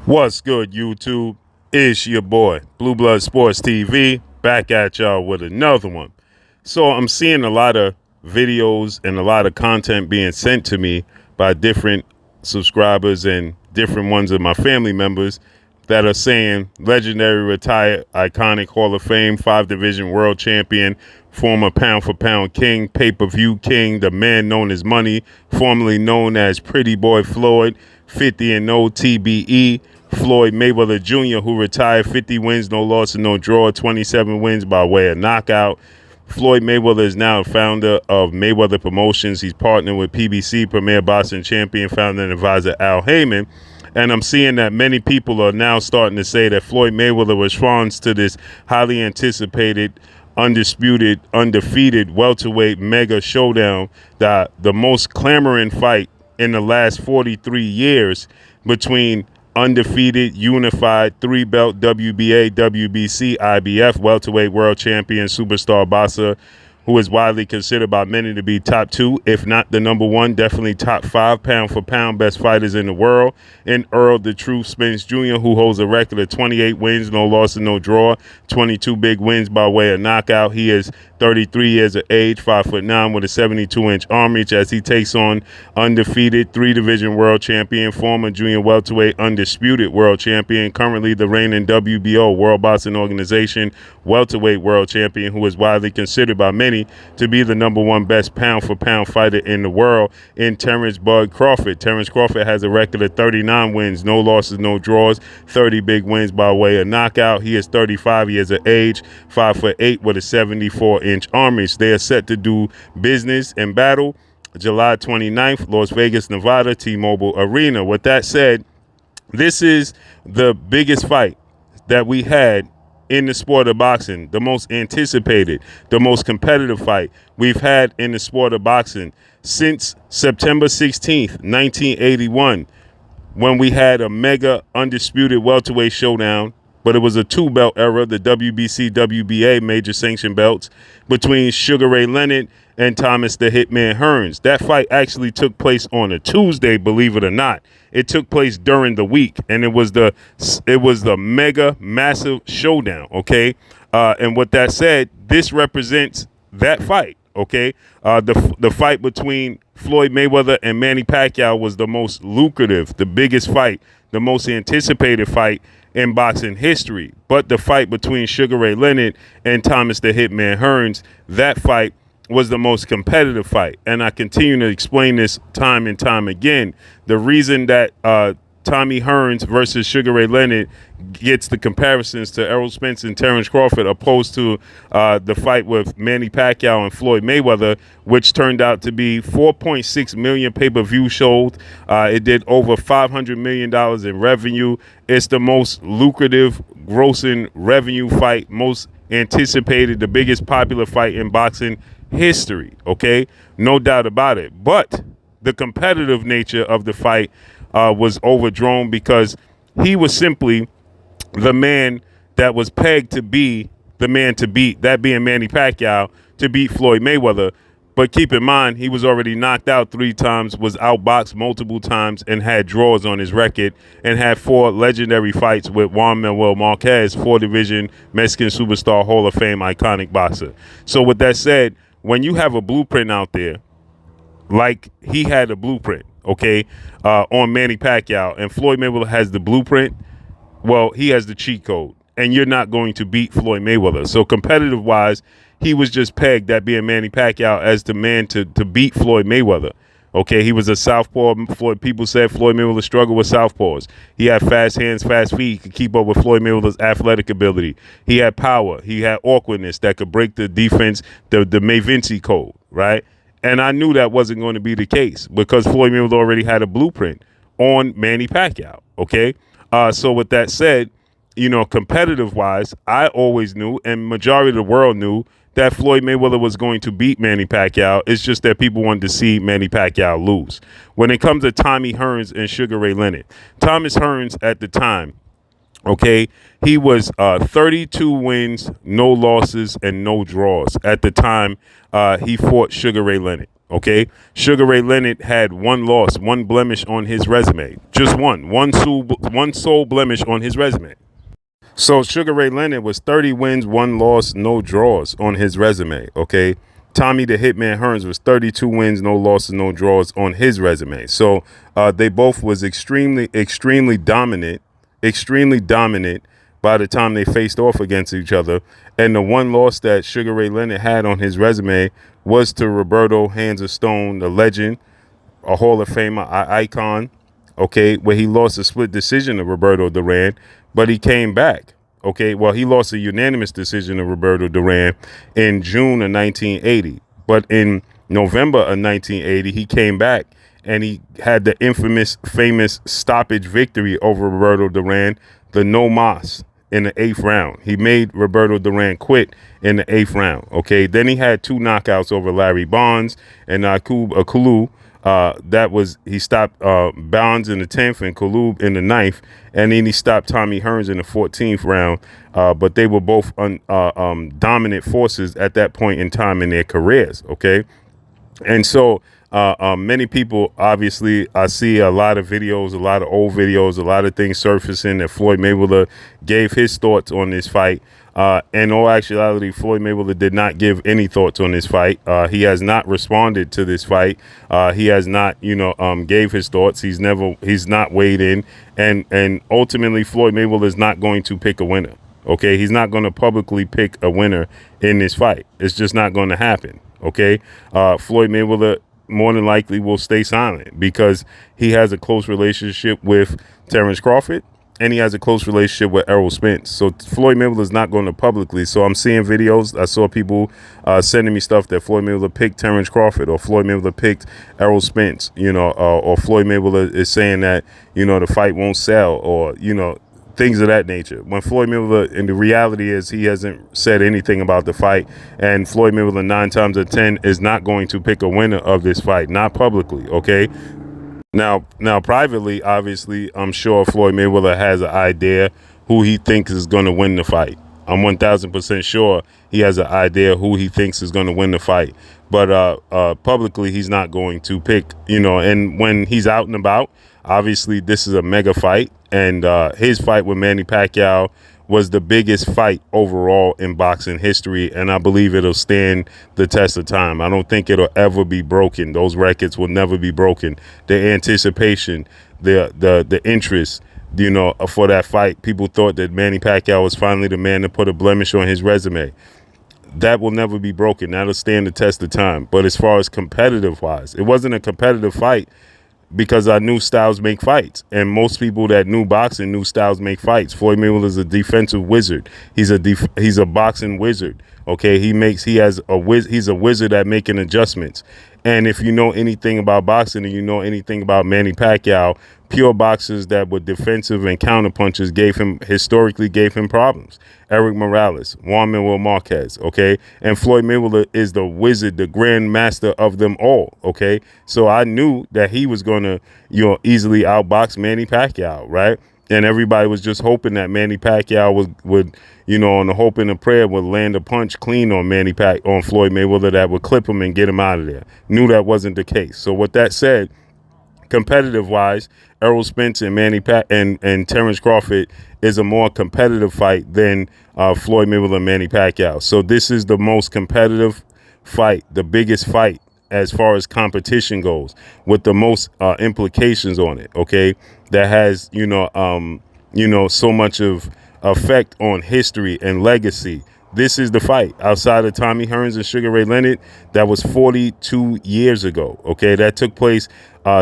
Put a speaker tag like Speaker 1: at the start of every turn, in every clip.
Speaker 1: What's good, YouTube? It's your boy, Blue Blood Sports TV, back at y'all with another one. So I'm seeing a lot of videos and a lot of content being sent to me by different subscribers and different ones of my family members that are saying legendary, retired, iconic Hall of Fame, 5 division world champion, former pound for pound king, pay-per-view king, the man known as Money, formerly known as Pretty Boy Floyd, 50-0 TBE, Floyd Mayweather Jr., who retired 50 wins, no loss, and no draw, 27 wins by way of knockout. Floyd Mayweather is now a founder of Mayweather Promotions. He's partnered with PBC, Premier Boxing Champion, founder and advisor Al Heyman. And I'm seeing that many people are now starting to say that Floyd Mayweather responds to this highly anticipated, undisputed, undefeated welterweight mega showdown, the most clamoring fight in the last 43 years between undefeated, unified, 3-belt WBA, WBC, IBF welterweight world champion superstar boxer, who is widely considered by many to be top 2, if not the number 1, definitely top 5 pound for pound best fighters in the world, and Errol the Truth Spence Jr., who holds a record of 28 wins, no loss and no draw, 22 big wins by way of knockout. He is 33 years of age, 5'9", with a 72-inch arm reach as he takes on undefeated 3-division world champion, former junior welterweight undisputed world champion, currently the reigning WBO, World Boxing Organization, welterweight world champion, who is widely considered by many to be the number 1 best pound for pound fighter in the world, in Terence Crawford. Terence Crawford has a record of 39 wins, no losses, no draws, 30 big wins by way of knockout. He is 35 years of age, 5'8", with a 74-inch arm reach. They are set to do business and battle July 29th, Las Vegas, Nevada, T-Mobile Arena. With that said, this is the biggest fight that we had in the sport of boxing, the most anticipated, the most competitive fight we've had in the sport of boxing since September 16th, 1981, when we had a mega undisputed welterweight showdown, but it was a 2-belt era, the WBC, WBA major sanction belts, between Sugar Ray Leonard and Thomas the Hitman Hearns. That fight actually took place on a Tuesday, believe it or not. It took place during the week, and it was the mega massive showdown, okay? And with that said, this represents that fight, okay? The fight between Floyd Mayweather and Manny Pacquiao was the most lucrative, the biggest fight, the most anticipated fight in boxing history. But the fight between Sugar Ray Leonard and Thomas the Hitman Hearns, that fight was the most competitive fight. And I continue to explain this time and time again. The reason that Tommy Hearns versus Sugar Ray Leonard gets the comparisons to Errol, Spence, and Terence Crawford, opposed to the fight with Manny Pacquiao and Floyd Mayweather, which turned out to be 4.6 million pay-per-view sold. It did over $500 million in revenue. It's the most lucrative, grossing revenue fight, most anticipated, the biggest popular fight in boxing history, okay? No doubt about it. But the competitive nature of the fight was overdrawn because he was simply the man that was pegged to be the man to beat, that being Manny Pacquiao, to beat Floyd Mayweather. But keep in mind, he was already knocked out 3 times, was outboxed multiple times, and had draws on his record, and had 4 legendary fights with Juan Manuel Marquez, 4-division Mexican superstar, Hall of Fame, iconic boxer. So with that said, when you have a blueprint out there, like he had a blueprint, okay, on Manny Pacquiao, and Floyd Mayweather has the blueprint, well, he has the cheat code, and you're not going to beat Floyd Mayweather. So competitive-wise, he was just pegged, that being Manny Pacquiao, as the man to beat Floyd Mayweather. Okay, he was a southpaw. People said Floyd Mayweather struggled with southpaws. He had fast hands, fast feet. He could keep up with Floyd Mayweather's athletic ability. He had power. He had awkwardness that could break the defense, the May Vinci code, right? And I knew that wasn't going to be the case because Floyd Mayweather already had a blueprint on Manny Pacquiao, okay? So with that said, you know, competitive-wise, I always knew, and majority of the world knew, that Floyd Mayweather was going to beat Manny Pacquiao. It's just that people wanted to see Manny Pacquiao lose. When it comes to Tommy Hearns and Sugar Ray Leonard, Thomas Hearns at the time Okay, he was 32 wins, no losses, and no draws at the time he fought Sugar Ray Leonard. Okay, Sugar Ray Leonard had one loss, one blemish on his resume, just one sole blemish on his resume. So Sugar Ray Leonard was 30 wins, one loss, no draws on his resume. Okay, Tommy the Hitman Hearns was 32 wins, no losses, no draws on his resume. So they both was extremely dominant by the time they faced off against each other. And the one loss that Sugar Ray Leonard had on his resume was to Roberto Hands of Stone, the legend, a Hall of Famer, icon, okay, where he lost a split decision to Roberto Duran, but he came back. Okay, well, he lost a unanimous decision to Roberto Duran in June of 1980. But in November of 1980, he came back and he had the famous stoppage victory over Roberto Duran, the no mas, in the 8th round. He made Roberto Duran quit in the 8th round. Okay, then he had 2 knockouts over Larry Bonds and Akub Akulu. He stopped Bonds in the 10th and Kulub in the 9th, and then he stopped Tommy Hearns in the 14th round. But they were both dominant forces at that point in time in their careers. Okay, and so many people, obviously, I see a lot of videos, a lot of old videos, a lot of things surfacing that Floyd Mayweather gave his thoughts on this fight. In all actuality, Floyd Mayweather did not give any thoughts on this fight. He has not responded to this fight. He has not, gave his thoughts. He's not weighed in. And ultimately, Floyd Mayweather is not going to pick a winner. Okay, he's not going to publicly pick a winner in this fight. It's just not going to happen. Okay, Floyd Mayweather more than likely will stay silent because he has a close relationship with Terence Crawford and he has a close relationship with Errol Spence. So Floyd Mayweather is not going to publicly. So I'm seeing videos. I saw people sending me stuff that Floyd Mayweather picked Terence Crawford or Floyd Mayweather picked Errol Spence, or Floyd Mayweather is saying that, the fight won't sell or, things of that nature. When Floyd Mayweather, and the reality is he hasn't said anything about the fight, and Floyd Mayweather 9 times out of 10 is not going to pick a winner of this fight, not publicly, okay? Now privately, obviously, I'm sure Floyd Mayweather has an idea who he thinks is going to win the fight. I'm 1,000% sure he has an idea who he thinks is going to win the fight. But publicly, he's not going to pick, and when he's out and about, obviously, this is a mega fight. And his fight with Manny Pacquiao was the biggest fight overall in boxing history. And I believe it'll stand the test of time. I don't think it'll ever be broken. Those records will never be broken. The anticipation, the interest, for that fight. People thought that Manny Pacquiao was finally the man to put a blemish on his resume. That will never be broken. That'll stand the test of time. But as far as competitive wise, it wasn't a competitive fight because I knew styles make fights, and most people that knew boxing knew styles make fights. Floyd Mayweather is a defensive wizard. He's a boxing wizard. Okay, he's a wizard at making adjustments. And if you know anything about boxing and you know anything about Manny Pacquiao, pure boxers that were defensive and counterpunchers historically gave him problems. Eric Morales, Juan Manuel Marquez, okay? And Floyd Mayweather is the wizard, the grand master of them all, okay? So I knew that he was going to, easily outbox Manny Pacquiao, right? And everybody was just hoping that Manny Pacquiao would on the hope and the prayer, would land a punch clean on on Floyd Mayweather that would clip him and get him out of there. Knew that wasn't the case. So with that said, competitive-wise, Errol Spence and and Terence Crawford is a more competitive fight than Floyd Mayweather and Manny Pacquiao. So this is the most competitive fight, the biggest fight as far as competition goes, with the most implications on it. Okay, that has so much of effect on history and legacy. This is the fight outside of Tommy Hearns and Sugar Ray Leonard. That was 42 years ago. Okay, that took place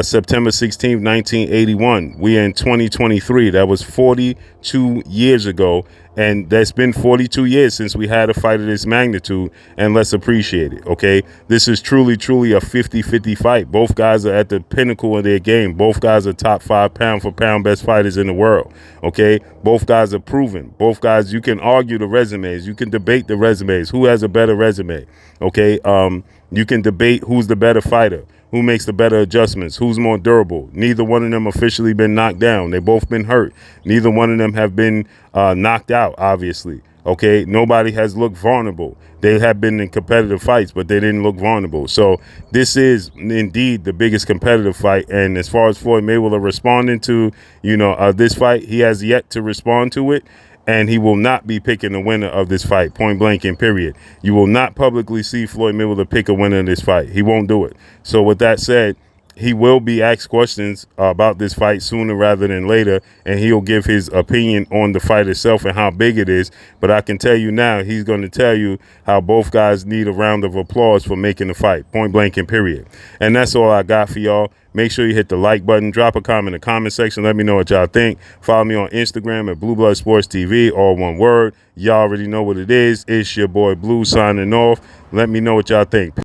Speaker 1: September 16th, 1981. We are in 2023. That was 42 years ago. And that's been 42 years since we had a fight of this magnitude, and let's appreciate it, okay? This is truly a 50-50 fight. Both guys are at the pinnacle of their game. Both guys are top 5 pound-for-pound best fighters in the world, okay? Both guys are proven. Both guys, you can argue the resumes. You can debate the resumes. Who has a better resume, okay? You can debate who's the better fighter, Who makes the better adjustments? Who's more durable? Neither one of them officially been knocked down. They both been hurt. Neither one of them have been knocked out, obviously. Okay, nobody has looked vulnerable. They have been in competitive fights, but they didn't look vulnerable. So this is indeed the biggest competitive fight. And as far as Floyd Mayweather responding to, this fight, he has yet to respond to it. And he will not be picking the winner of this fight, point blank and period. You will not publicly see Floyd Mayweather pick a winner in this fight. He won't do it. So with that said, he will be asked questions about this fight sooner rather than later, and he'll give his opinion on the fight itself and how big it is. But I can tell you now, he's going to tell you how both guys need a round of applause for making the fight, point blank and period. And that's all I got for y'all. Make sure you hit the like button, drop a comment in the comment section. Let me know what y'all think. Follow me on Instagram at Blue Blood Sports TV, all one word. Y'all already know what it is. It's your boy Blue signing off. Let me know what y'all think.